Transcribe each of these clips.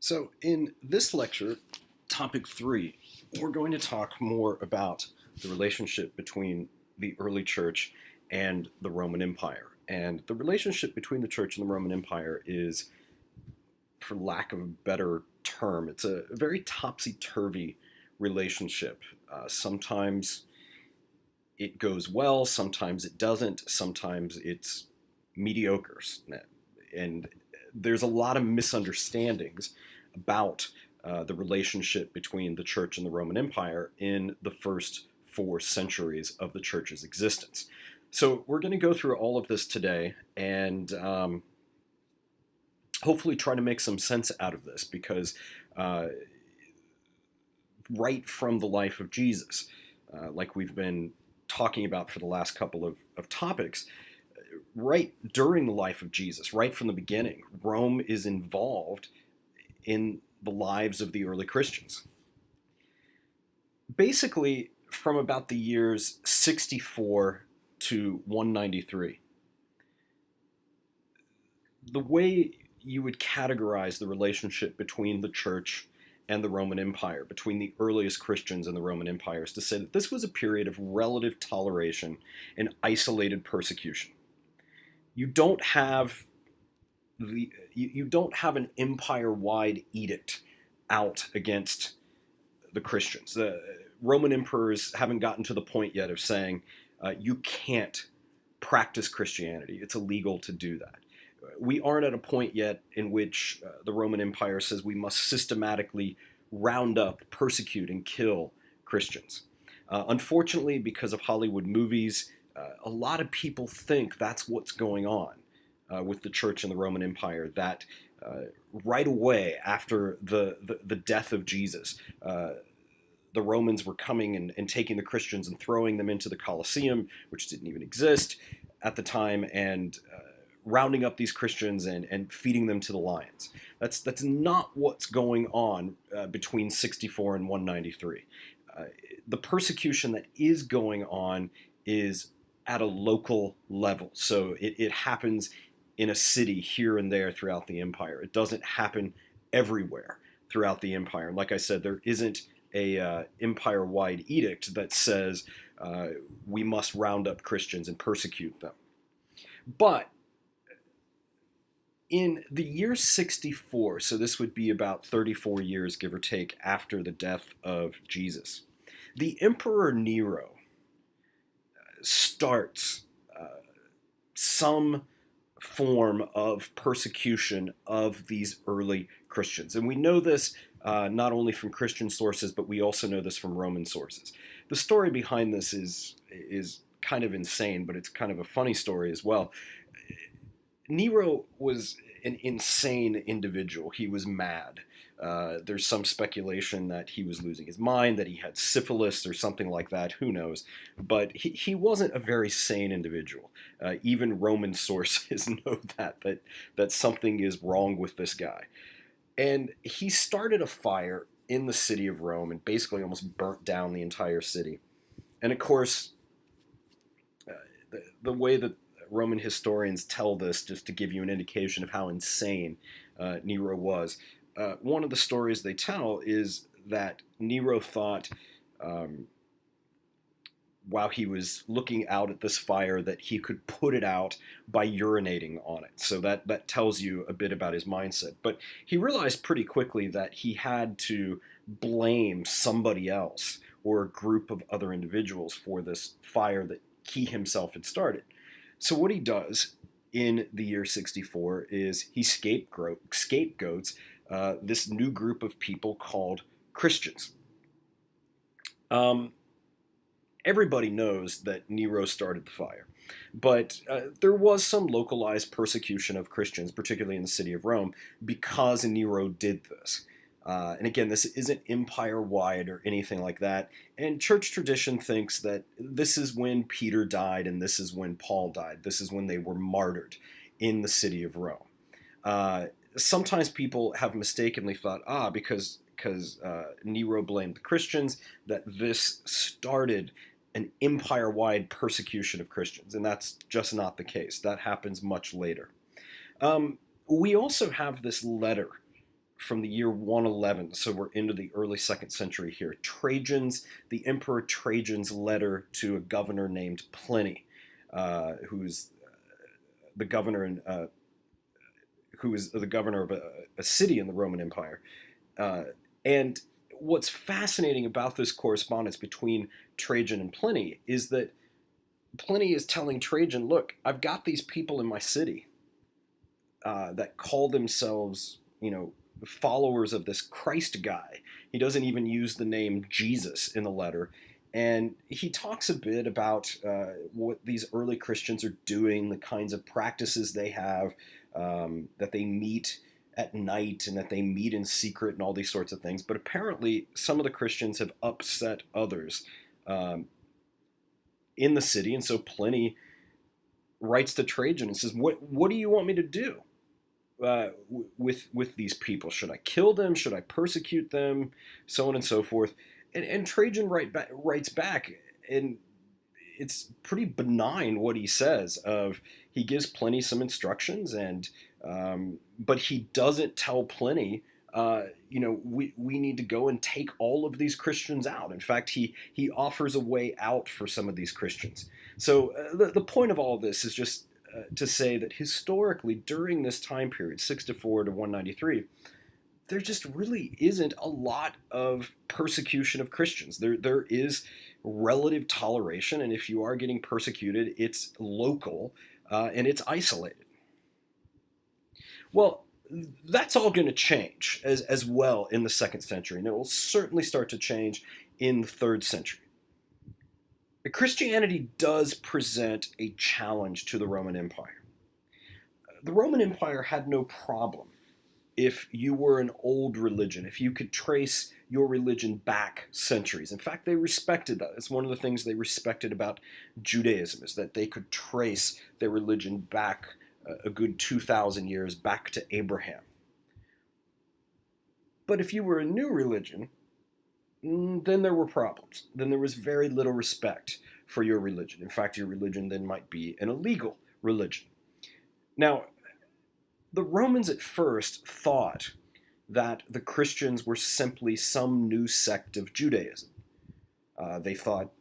So, in this lecture, topic 3, we're going to talk more about the relationship between the early church and the Roman Empire. And the relationship between the church and the Roman Empire is, for lack of a better term, it's a very topsy-turvy relationship. Sometimes it goes well, sometimes it doesn't, sometimes it's mediocre. And there's a lot of misunderstandings about the relationship between the church and the Roman Empire in the first 4 centuries of the church's existence. So we're going to go through all of this today and hopefully try to make some sense out of this because uh, right from the life of Jesus, like we've been talking about for the last couple of topics, right during the life of Jesus, right from the beginning, Rome is involved in the lives of the early Christians. Basically, from about the years 64 to 193, the way you would categorize the relationship between the church and the Roman Empire, between the earliest Christians and the Roman Empire, is to say that this was a period of relative toleration and isolated persecution. You don't have you don't have an empire-wide edict out against the Christians. The Roman emperors haven't gotten to the point yet of saying you can't practice Christianity. It's illegal to do that. We aren't at a point yet in which the Roman Empire says we must systematically round up, persecute, and kill Christians. Unfortunately, because of Hollywood movies, a lot of people think that's what's going on with the church and the Roman Empire, that right away after the death of Jesus, the Romans were coming and taking the Christians and throwing them into the Colosseum, which didn't even exist at the time, and rounding up these Christians and feeding them to the lions. That's not what's going on between 64 and 193. The persecution that is going on is at a local level. So it happens in a city here and there throughout the empire. It doesn't happen everywhere throughout the empire. And like I said, there isn't a empire-wide edict that says we must round up Christians and persecute them. But in the year 64, so this would be about 34 years, give or take, after the death of Jesus, the Emperor Nero starts some form of persecution of these early Christians. And we know this not only from Christian sources, but we also know this from Roman sources. The story behind this is kind of insane, but it's kind of a funny story as well. Nero was an insane individual. He was mad. There's some speculation that he was losing his mind, that he had syphilis or something like that. Who knows? But he wasn't a very sane individual. Even Roman sources know that something is wrong with this guy. And he started a fire in the city of Rome and basically almost burnt down the entire city. And of course, the way that Roman historians tell this, just to give you an indication of how insane Nero was, one of the stories they tell is that Nero thought, while he was looking out at this fire, that he could put it out by urinating on it. So that tells you a bit about his mindset. But he realized pretty quickly that he had to blame somebody else or a group of other individuals for this fire that he himself had started. So what he does in the year 64 is he scapegoats this new group of people called Christians. Everybody knows that Nero started the fire, but there was some localized persecution of Christians, particularly in the city of Rome, because Nero did this. And again, this isn't empire-wide or anything like that. And church tradition thinks that this is when Peter died and this is when Paul died. This is when they were martyred in the city of Rome. Sometimes people have mistakenly thought, because Nero blamed the Christians, that this started an empire-wide persecution of Christians. And that's just not the case. That happens much later. We also have this letter from the year 111, so we're into the early second century here. The Emperor Trajan's letter to a governor named Pliny, who's the governor in, who was the governor of a city in the Roman Empire. And what's fascinating about this correspondence between Trajan and Pliny is that Pliny is telling Trajan, look, I've got these people in my city that call themselves, followers of this Christ guy. He doesn't even use the name Jesus in the letter. And he talks a bit about what these early Christians are doing, the kinds of practices they have, that they meet at night and that they meet in secret and all these sorts of things. But apparently some of the Christians have upset others in the city. And so Pliny writes to Trajan and says, what do you want me to do with these people? Should I kill them? Should I persecute them? So on and so forth. And Trajan writes back, and it's pretty benign what he says. He gives Pliny some instructions, and but he doesn't tell Pliny, we need to go and take all of these Christians out. In fact, he offers a way out for some of these Christians. So the point of all of this is just to say that historically, during this time period, 64 to 193, there just really isn't a lot of persecution of Christians. There is relative toleration, and if you are getting persecuted, it's local and it's isolated. Well, that's all going to change as well in the second century, and it will certainly start to change in the third century. Christianity does present a challenge to the Roman Empire. The Roman Empire had no problem if you were an old religion, if you could trace your religion back centuries. In fact, they respected that. It's one of the things they respected about Judaism, is that they could trace their religion back a good 2,000 years, back to Abraham. But if you were a new religion, then there were problems. Then there was very little respect for your religion. In fact, your religion then might be an illegal religion. Now, the Romans at first thought that the Christians were simply some new sect of Judaism. They thought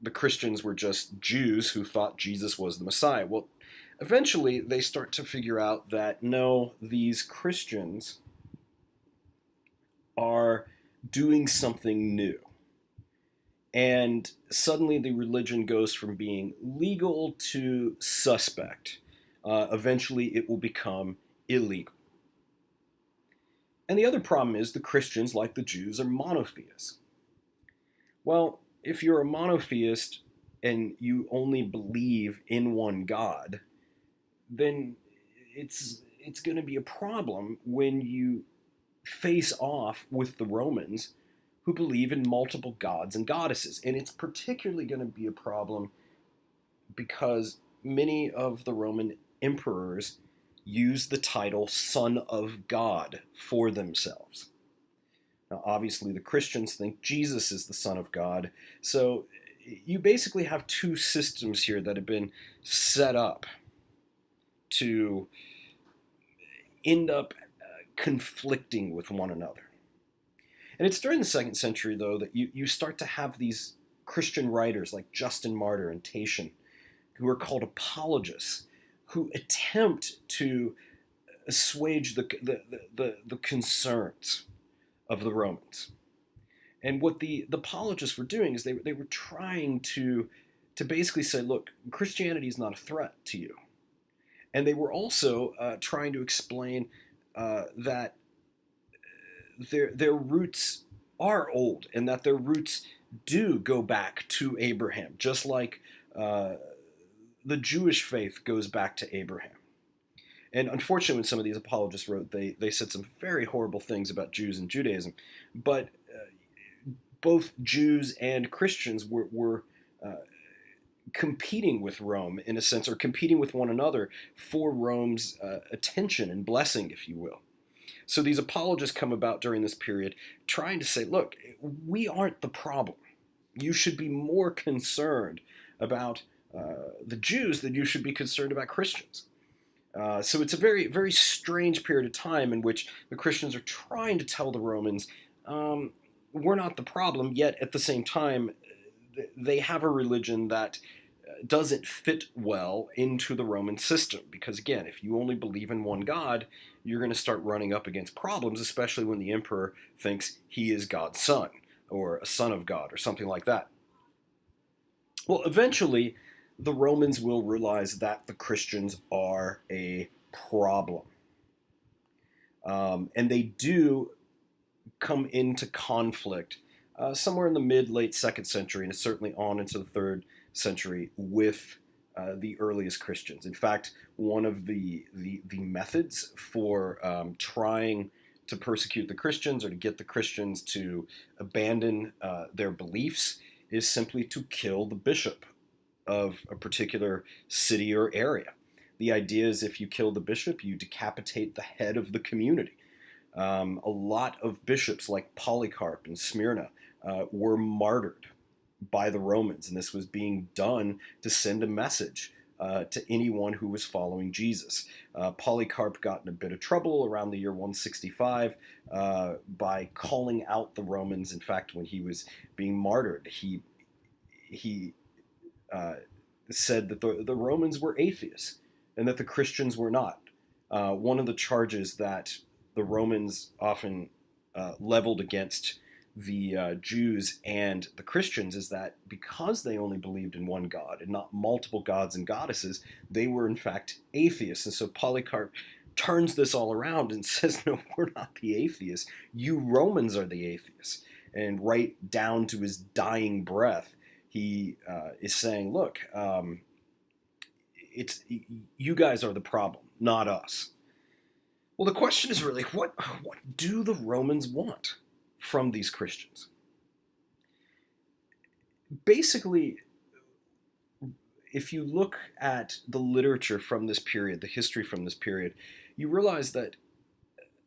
the Christians were just Jews who thought Jesus was the Messiah. Well, eventually they start to figure out that no, these Christians are doing something new. And suddenly the religion goes from being legal to suspect. Eventually it will become illegal. And the other problem is the Christians, like the Jews, are monotheists. Well, if you're a monotheist and you only believe in one God, then it's going to be a problem when you face off with the Romans who believe in multiple gods and goddesses. And it's particularly going to be a problem because many of the Roman emperors use the title Son of God for themselves. Now, obviously, the Christians think Jesus is the Son of God. So you basically have two systems here that have been set up to end up conflicting with one another. And it's during the second century, though, that you start to have these Christian writers like Justin Martyr and Tatian, who are called apologists, who attempt to assuage the concerns of the Romans. And what the apologists were doing is they were trying to basically say, look, Christianity is not a threat to you. And they were also trying to explain that their roots are old, and that their roots do go back to Abraham, just like the Jewish faith goes back to Abraham. And unfortunately, when some of these apologists wrote, they said some very horrible things about Jews and Judaism. But both Jews and Christians were competing with Rome, in a sense, or competing with one another for Rome's attention and blessing, if you will. So these apologists come about during this period trying to say, look, we aren't the problem. You should be more concerned about the Jews than you should be concerned about Christians. So it's a very, very strange period of time in which the Christians are trying to tell the Romans, um, we're not the problem, yet at the same time, they have a religion that doesn't fit well into the Roman system. Because again, if you only believe in one God, you're going to start running up against problems, especially when the emperor thinks he is God's son or a son of God or something like that. Well, eventually, the Romans will realize that the Christians are a problem. And they do come into conflict somewhere in the mid late second century, and certainly on into the third century with the earliest Christians. In fact, one of the methods for trying to persecute the Christians or to get the Christians to abandon their beliefs is simply to kill the bishop of a particular city or area. The idea is if you kill the bishop, you decapitate the head of the community. A lot of bishops like Polycarp and Smyrna were martyred by the Romans, and this was being done to send a message to anyone who was following Jesus. Polycarp got in a bit of trouble around the year 165 by calling out the Romans. In fact, when he was being martyred, he said that the Romans were atheists and that the Christians were not. One of the charges that the Romans often leveled against the Jews and the Christians is that because they only believed in one God and not multiple gods and goddesses, they were in fact atheists. And so Polycarp turns this all around and says, no, we're not the atheists. You Romans are the atheists. And right down to his dying breath, he is saying, look, it's you guys are the problem, not us. Well, the question is really, what do the Romans want from these Christians? Basically, if you look at the literature from this period, the history from this period, you realize that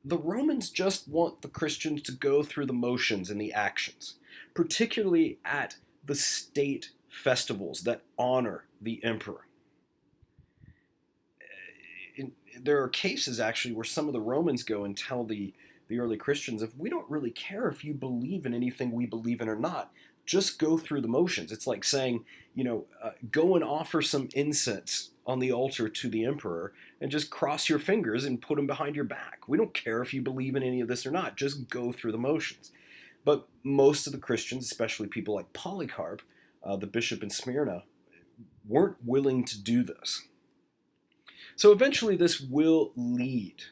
the Romans just want the Christians to go through the motions and the actions, particularly at the state festivals that honor the emperor. There are cases actually where some of the Romans go and tell the early Christians, if we don't really care if you believe in anything we believe in or not, just go through the motions. It's like saying, go and offer some incense on the altar to the emperor and just cross your fingers and put them behind your back. We don't care if you believe in any of this or not. Just go through the motions. But most of the Christians, especially people like Polycarp, the bishop in Smyrna, weren't willing to do this. So eventually this will lead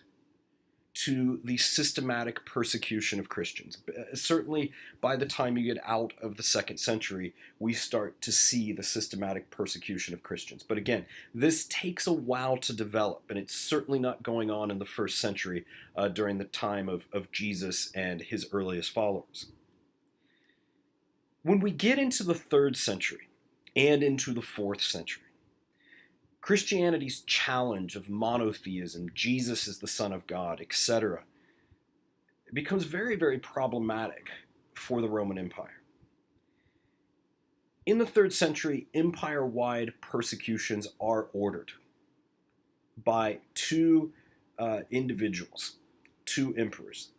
to the systematic persecution of Christians. Certainly by the time you get out of the second century, we start to see the systematic persecution of Christians. But again, this takes a while to develop, and it's certainly not going on in the first century during the time of Jesus and his earliest followers. When we get into the third century and into the fourth century, Christianity's challenge of monotheism, Jesus is the Son of God, etc., becomes very, very problematic for the Roman Empire. In the third century, empire-wide persecutions are ordered by two individuals, two emperors,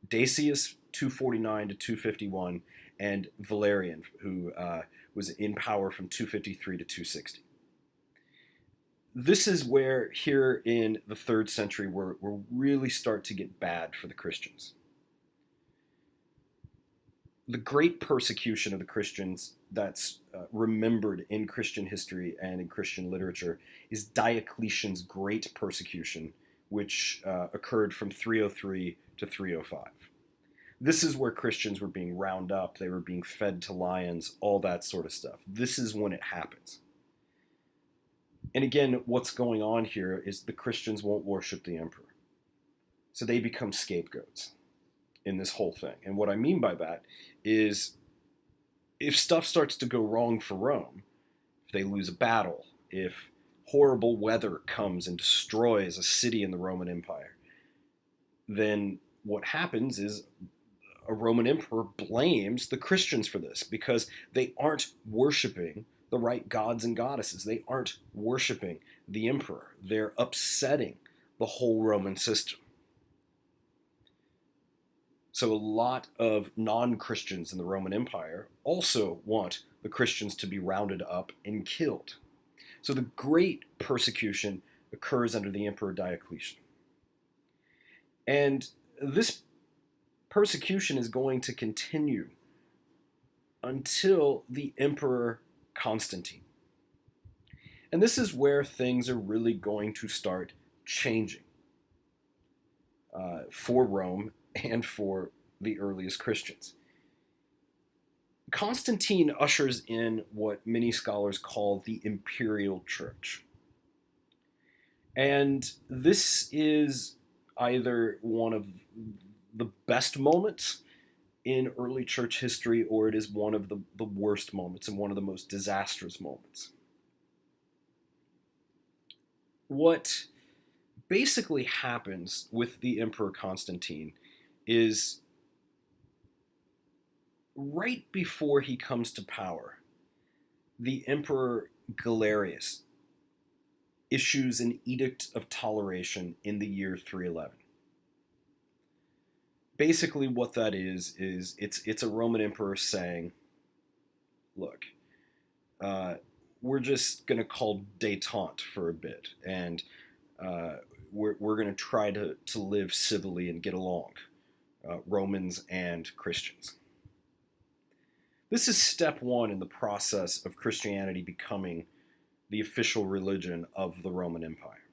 Decius 249 to 251, and Valerian, who was in power from 253 to 260. This is where, here in the third century, we're really start to get bad for the Christians. The great persecution of the Christians that's remembered in Christian history and in Christian literature is Diocletian's great persecution, which occurred from 303 to 305. This is where Christians were being round up, they were being fed to lions, all that sort of stuff. This is when it happens. And again, what's going on here is the Christians won't worship the emperor. So they become scapegoats in this whole thing. And what I mean by that is if stuff starts to go wrong for Rome, if they lose a battle, if horrible weather comes and destroys a city in the Roman Empire, then what happens is a Roman emperor blames the Christians for this because they aren't worshiping the right gods and goddesses. They aren't worshiping the emperor. They're upsetting the whole Roman system. So a lot of non-Christians in the Roman Empire also want the Christians to be rounded up and killed. So the great persecution occurs under the Emperor Diocletian. And this persecution is going to continue until the Emperor Constantine. And this is where things are really going to start changing for Rome and for the earliest Christians. Constantine ushers in what many scholars call the imperial church. And this is either one of the best moments in early church history, or it is one of the worst moments and one of the most disastrous moments. What basically happens with the Emperor Constantine is right before he comes to power, the Emperor Galerius issues an edict of toleration in the year 311. Basically what that is it's a Roman emperor saying, look, we're just going to call détente for a bit, and we're going to try to live civilly and get along, Romans and Christians. This is step one in the process of Christianity becoming the official religion of the Roman Empire.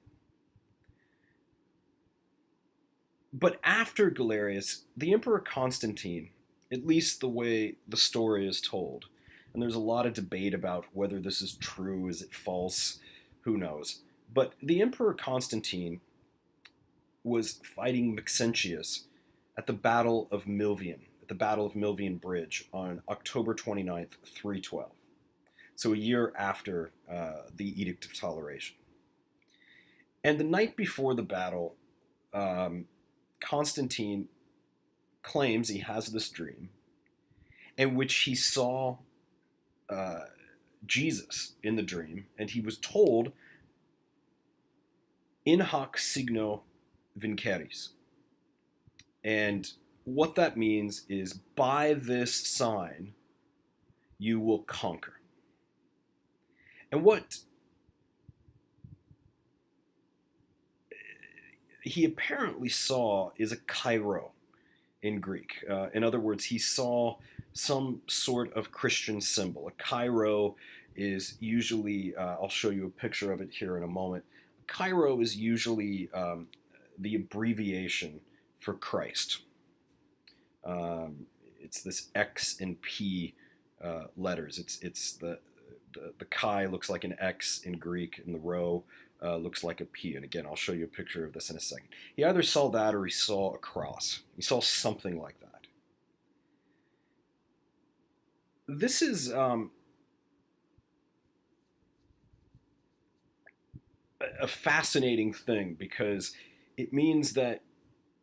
But after Galerius, the Emperor Constantine, at least the way the story is told, and there's a lot of debate about whether this is true, is it false, who knows. But the Emperor Constantine was fighting Maxentius at the Battle of Milvian, at the Battle of Milvian Bridge on October 29th, 312. So a year after the Edict of Toleration. And the night before the battle, Constantine claims he has this dream in which he saw Jesus in the dream, and he was told, in hoc signo vinceris. And what that means is, by this sign, you will conquer. And what he apparently saw is a Chi-Rho in Greek. In other words, he saw some sort of Christian symbol. A Chi-Rho is usually, I'll show you a picture of it here in a moment. A Chi-Rho is usually the abbreviation for Christ. It's this X and P letters. It's the chi looks like an X in Greek, and the rho looks like a P. And again, I'll show you a picture of this in a second. He either saw that or he saw a cross. He saw something like that. This is a fascinating thing, because it means that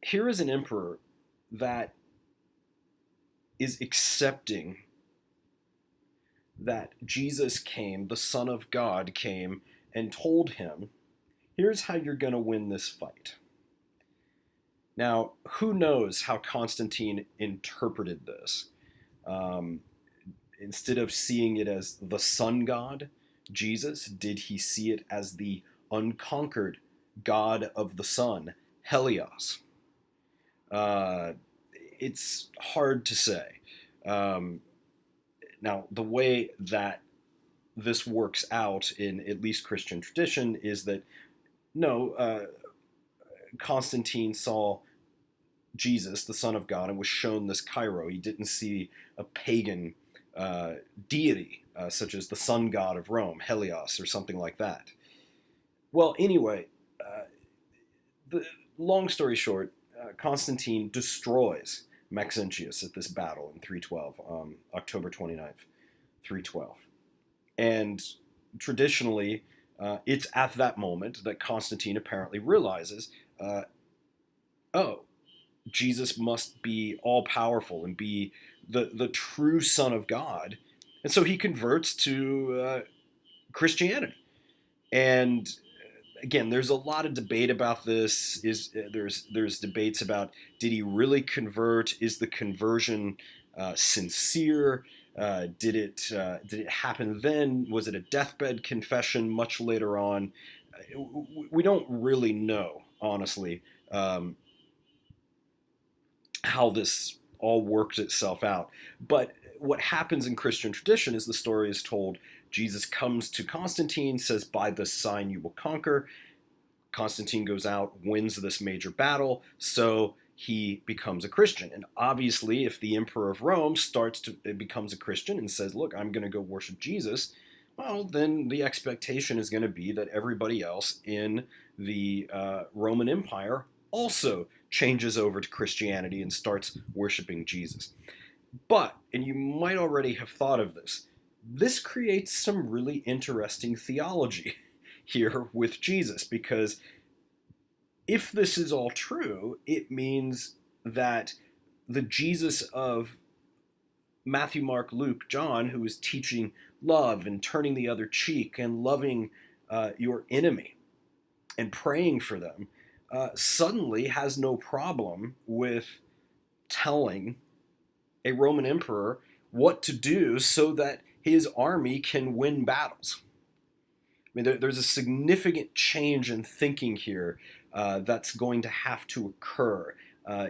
here is an emperor that is accepting that Jesus came, the Son of God came, and told him, here's how you're going to win this fight. Now, who knows how Constantine interpreted this? Instead of seeing it as the sun god, Jesus, did he see it as the unconquered god of the sun, Helios? It's hard to say. Now, the way that this works out in at least Christian tradition is that, no, Constantine saw Jesus, the Son of God, and was shown this Chi-Rho. He didn't see a pagan deity, such as the sun god of Rome, Helios, or something like that. Well, anyway, the long story short, Constantine destroys Maxentius at this battle in 312, October 29th, 312. And traditionally, it's at that moment that Constantine apparently realizes, oh, Jesus must be all-powerful and be the true Son of God. And so he converts to Christianity. And again, there's a lot of debate about this. There's debates about, did he really convert? Is the conversion sincere? Did it happen then? Was it a deathbed confession much later on? We don't really know, honestly, um, how this all worked itself out. But what happens in Christian tradition is the story is told. Jesus comes to Constantine, says, "By this sign you will conquer." Constantine goes out, wins this major battle, so he becomes a Christian. And obviously, if the emperor of Rome becomes a Christian and says, "Look, I'm going to go worship Jesus," well, then the expectation is going to be that everybody else in the Roman Empire also changes over to Christianity and starts worshiping Jesus. But, and you might already have thought of this creates some really interesting theology here with Jesus, because if this is all true, it means that the Jesus of Matthew, Mark, Luke, John, who is teaching love and turning the other cheek and loving your enemy and praying for them, suddenly has no problem with telling a Roman emperor what to do so that his army can win battles. I mean, there's a significant change in thinking here that's going to have to occur,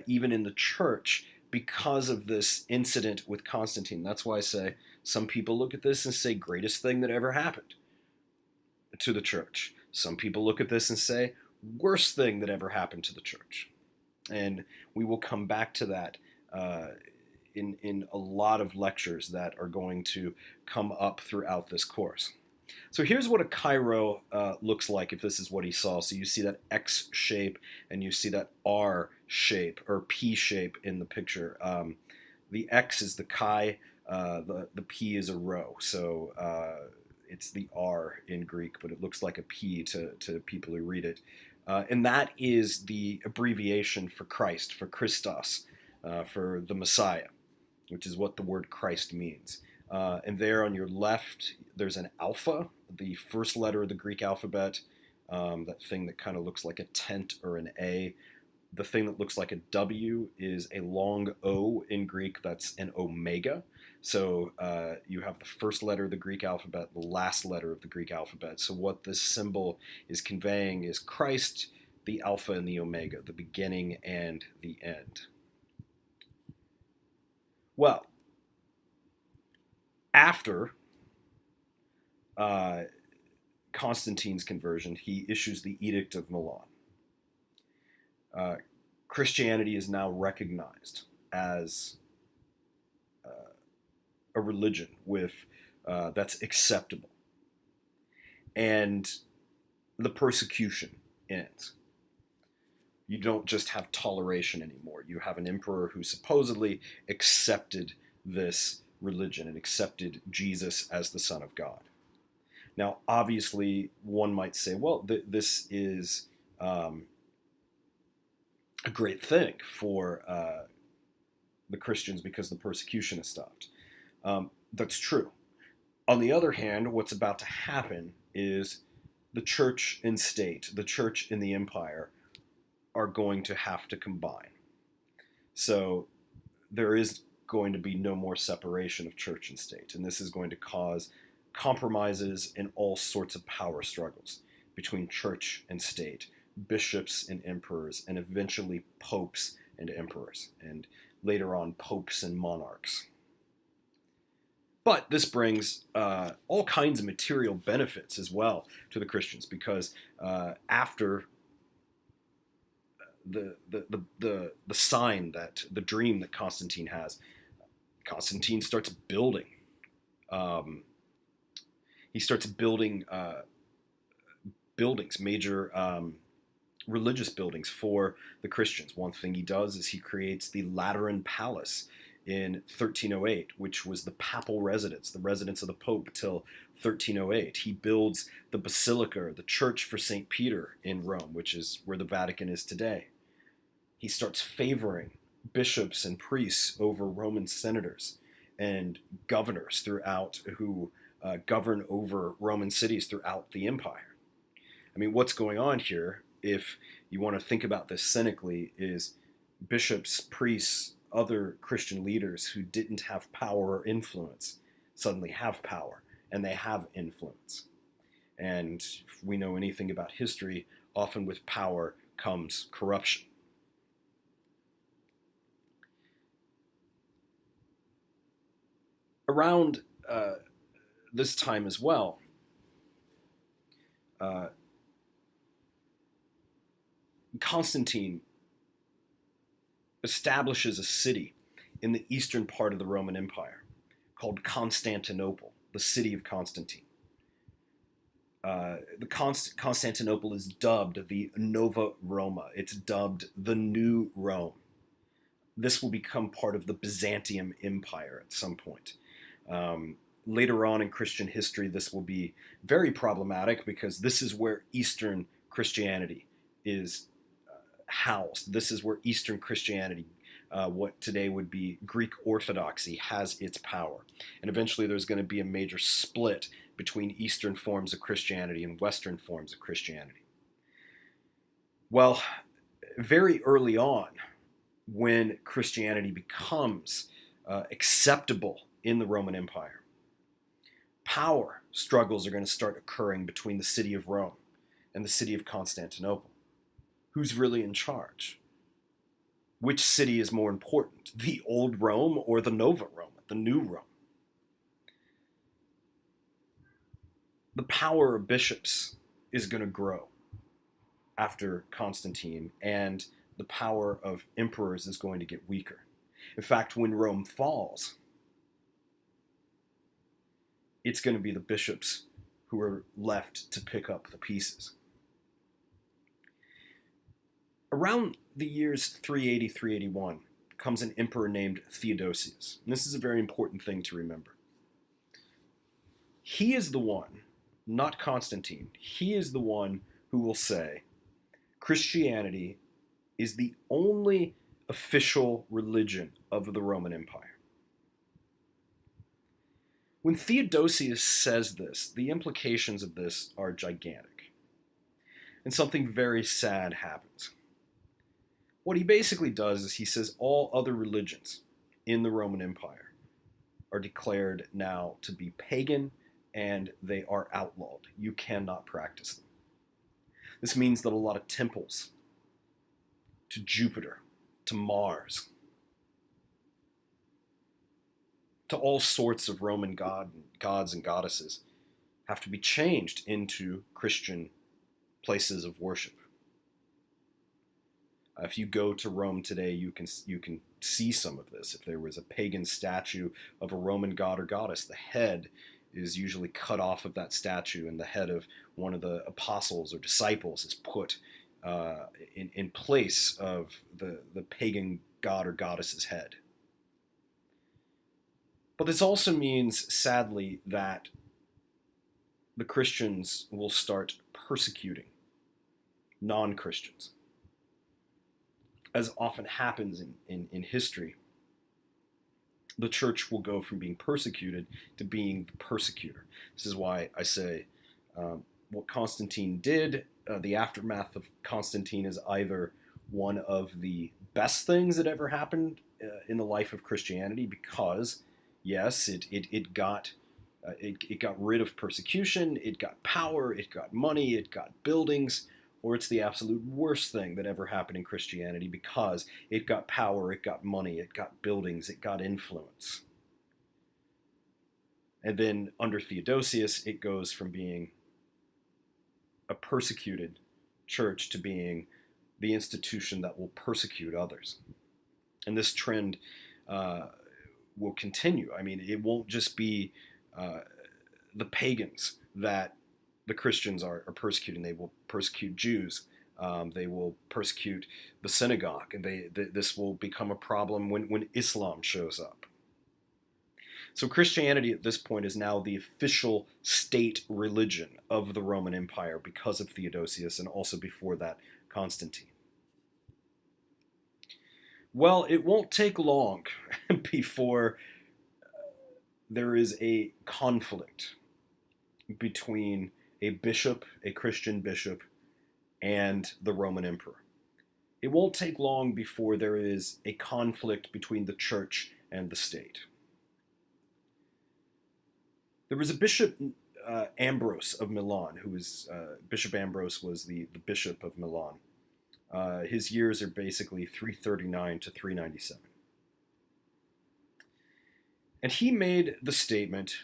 even in the church, because of this incident with Constantine. That's why I say some people look at this and say, greatest thing that ever happened to the church. Some people look at this and say, worst thing that ever happened to the church. And we will come back to that in a lot of lectures that are going to come up throughout this course. So here's what a Chi-Rho looks like if this is what he saw. So you see that X shape and you see that R shape or P shape in the picture. The X is the Chi, the P is a rho. So it's the R in Greek, but it looks like a P to people who read it. And that is the abbreviation for Christ, for Christos, for the Messiah, which is what the word Christ means. And there on your left, there's an alpha, the first letter of the Greek alphabet, that thing that kind of looks like a tent or an A. The thing that looks like a W is a long O in Greek, that's an omega. So you have the first letter of the Greek alphabet, the last letter of the Greek alphabet. So what this symbol is conveying is Christ, the alpha and the omega, the beginning and the end. Well, after Constantine's conversion, he issues the Edict of Milan. Christianity is now recognized as a religion that's acceptable, and the persecution ends. You don't just have toleration anymore. You have an emperor who supposedly accepted this religion and accepted Jesus as the Son of God. Now, obviously, one might say, well, this is a great thing for the Christians because the persecution has stopped. That's true. On the other hand, what's about to happen is the church and state, the church and the empire, are going to have to combine. So there is going to be no more separation of church and state, and this is going to cause compromises and all sorts of power struggles between church and state, bishops and emperors, and eventually popes and emperors, and later on popes and monarchs. But this brings all kinds of material benefits as well to the Christians, because after the sign, that the dream that Constantine has, Constantine starts building. He starts building buildings, major religious buildings for the Christians. One thing he does is he creates the Lateran Palace in 1308, which was the papal residence, the residence of the Pope till 1308. He builds the Basilica, the Church for St. Peter in Rome, which is where the Vatican is today. He starts favoring bishops and priests over Roman senators and governors throughout who govern over Roman cities throughout the empire. I mean, what's going on here, if you want to think about this cynically, is bishops, priests, other Christian leaders who didn't have power or influence suddenly have power and they have influence. And if we know anything about history, often with power comes corruption. Around this time as well, uh, Constantine establishes a city in the eastern part of the Roman Empire called Constantinople, the city of Constantine. Constantinople is dubbed the Nova Roma. It's dubbed the New Rome. This will become part of the Byzantium Empire at some point. Later on in Christian history, this will be very problematic because this is where Eastern Christianity is housed. This is where Eastern Christianity, what today would be Greek Orthodoxy, has its power. And eventually there's going to be a major split between Eastern forms of Christianity and Western forms of Christianity. Well, very early on, when Christianity becomes acceptable in the Roman Empire, power struggles are going to start occurring between the city of Rome and the city of Constantinople. Who's really in charge? Which city is more important, the old Rome or the Nova Roma, the new Rome? The power of bishops is going to grow after Constantine, and the power of emperors is going to get weaker. In fact, when Rome falls, it's going to be the bishops who are left to pick up the pieces. Around the years 380, 381 comes an emperor named Theodosius. And this is a very important thing to remember. He is the one, not Constantine, he is the one who will say Christianity is the only official religion of the Roman Empire. When Theodosius says this, the implications of this are gigantic. And something very sad happens. What he basically does is he says all other religions in the Roman Empire are declared now to be pagan and they are outlawed. You cannot practice them. This means that a lot of temples to Jupiter, to Mars, to all sorts of Roman gods and goddesses have to be changed into Christian places of worship. If you go to Rome today, you can see some of this. If there was a pagan statue of a Roman god or goddess, the head is usually cut off of that statue, and the head of one of the apostles or disciples is put in place of the pagan god or goddess's head. But this also means, sadly, that the Christians will start persecuting non-Christians. As often happens in history, the church will go from being persecuted to being the persecutor. This is why I say what Constantine did, the aftermath of Constantine, is either one of the best things that ever happened in the life of Christianity, because yes, it got rid of persecution, it got power, it got money, it got buildings. Or it's the absolute worst thing that ever happened in Christianity, because it got power, it got money, it got buildings, it got influence. And then under Theodosius, it goes from being a persecuted church to being the institution that will persecute others. And this trend will continue. I mean, it won't just be the pagans that the Christians are persecuting. They will persecute Jews. They will persecute the synagogue. And this will become a problem when Islam shows up. So Christianity at this point is now the official state religion of the Roman Empire because of Theodosius, and also before that, Constantine. Well, it won't take long before there is a conflict between a bishop, a Christian bishop, and the Roman emperor. It won't take long before there is a conflict between the church and the state. There was a bishop, Ambrose of Milan, who was Bishop Ambrose was the bishop of Milan. His years are basically 339 to 397. And he made the statement,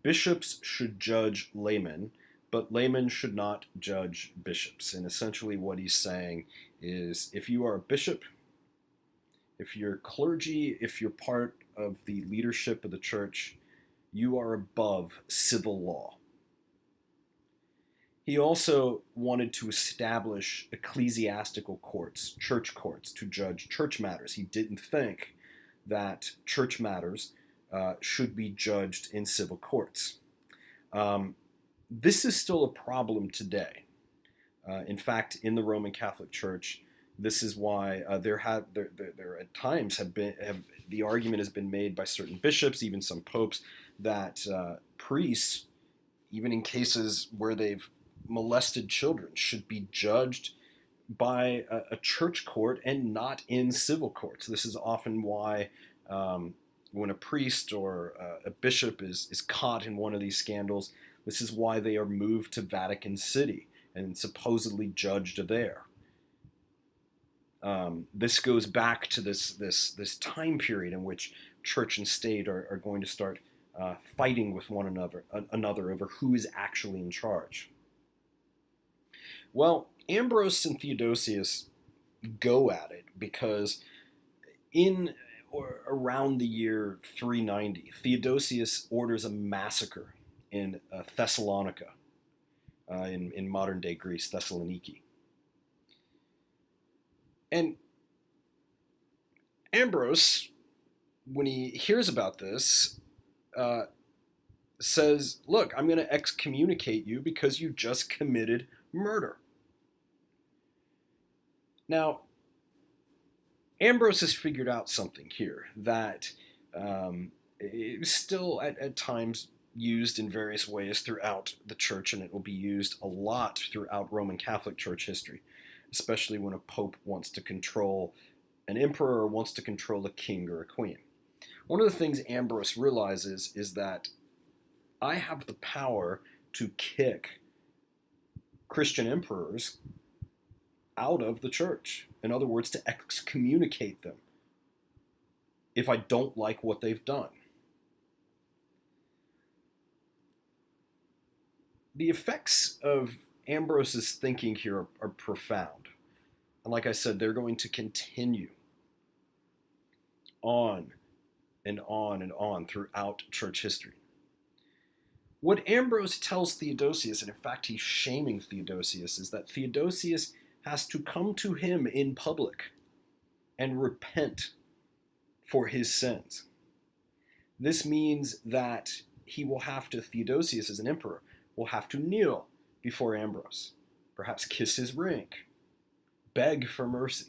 bishops should judge laymen, but laymen should not judge bishops. And essentially what he's saying is, if you are a bishop, if you're clergy, if you're part of the leadership of the church, you are above civil law. He also wanted to establish ecclesiastical courts, church courts, to judge church matters. He didn't think that church matters should be judged in civil courts. This is still a problem today. In fact, in the Roman Catholic Church, this is why there at times have the argument has been made by certain bishops, even some popes, that priests, even in cases where they've molested children, should be judged by a church court and not in civil courts. This is often why when a priest or a bishop is caught in one of these scandals, this is why they are moved to Vatican City and supposedly judged there. This goes back to this time period in which church and state are going to start fighting with one another over who is actually in charge. Well, Ambrose and Theodosius go at it because in or around the year 390, Theodosius orders a massacre in Thessalonica, in modern-day Greece, Thessaloniki. And Ambrose, when he hears about this, says, look, I'm going to excommunicate you because you just committed murder. Now, Ambrose has figured out something here that is still at times used in various ways throughout the church, and it will be used a lot throughout Roman Catholic Church history, especially when a pope wants to control an emperor or wants to control a king or a queen. One of the things Ambrose realizes is that I have the power to kick Christian emperors out of the church. In other words, to excommunicate them if I don't like what they've done. The effects of Ambrose's thinking here are profound. And like I said, they're going to continue on and on and on throughout church history. What Ambrose tells Theodosius, and in fact he's shaming Theodosius, is that Theodosius has to come to him in public and repent for his sins. This means that he will have to, Theodosius as an emperor, will have to kneel before Ambrose, perhaps kiss his ring, beg for mercy.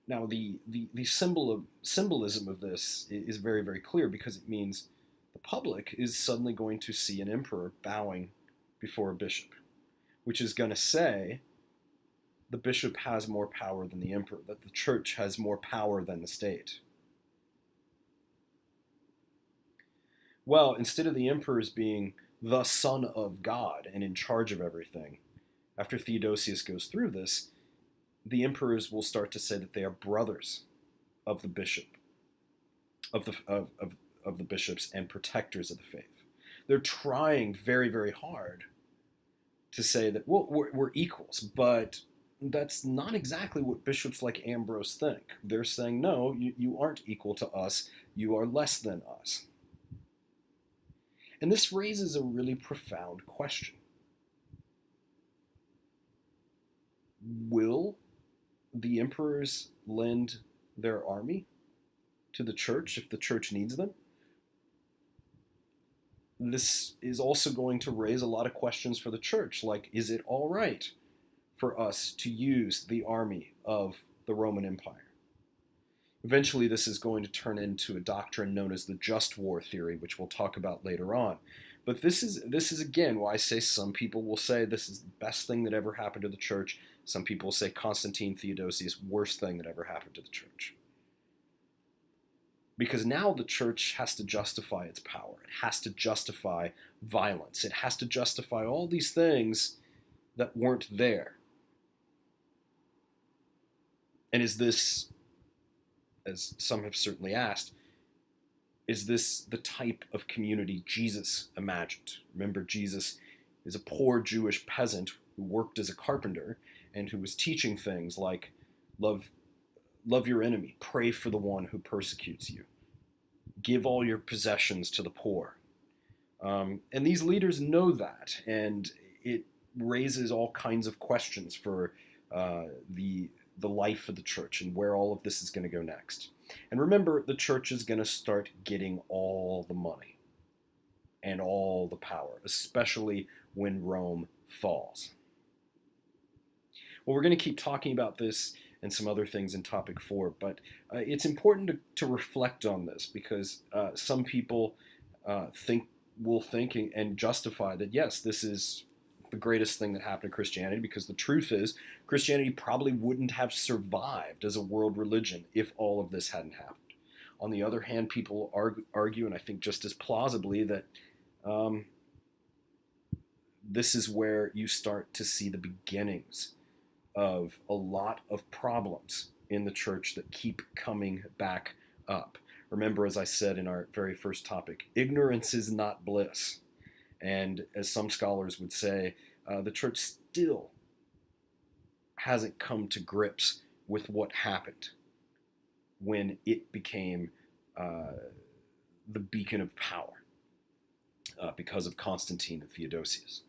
Now, the symbolism of this is very, very clear, because it means the public is suddenly going to see an emperor bowing before a bishop, which is going to say the bishop has more power than the emperor, that the church has more power than the state. Well, instead of the emperors being the Son of God and in charge of everything, after Theodosius goes through this, the emperors will start to say that they are brothers of the bishop, of the bishops, and protectors of the faith. They're trying very, very hard to say that, well, we're equals, but that's not exactly what bishops like Ambrose think. They're saying, no, you aren't equal to us, you are less than us. And this raises a really profound question. Will the emperors lend their army to the church if the church needs them? This is also going to raise a lot of questions for the church, like, is it all right for us to use the army of the Roman Empire? Eventually, this is going to turn into a doctrine known as the just war theory, which we'll talk about later on. But this is again why I say some people will say this is the best thing that ever happened to the church. Some people will say Constantine Theodosius, worst thing that ever happened to the church. Because now the church has to justify its power. It has to justify violence. It has to justify all these things that weren't there. And is this, as some have certainly asked, is this the type of community Jesus imagined? Remember, Jesus is a poor Jewish peasant who worked as a carpenter and who was teaching things like love your enemy, pray for the one who persecutes you, give all your possessions to the poor. And these leaders know that, and it raises all kinds of questions for the life of the church and where all of this is going to go next. And remember, the church is going to start getting all the money and all the power, especially when Rome falls. Well, we're going to keep talking about this and some other things in topic 4, but it's important to reflect on this because some people will think and justify that, yes, this is the greatest thing that happened to Christianity, because the truth is Christianity probably wouldn't have survived as a world religion if all of this hadn't happened. On the other hand, people argue, and I think just as plausibly, that this is where you start to see the beginnings of a lot of problems in the church that keep coming back up. Remember, as I said in our very first topic, ignorance is not bliss. And as some scholars would say, the church still hasn't come to grips with what happened when it became the beacon of power because of Constantine and Theodosius.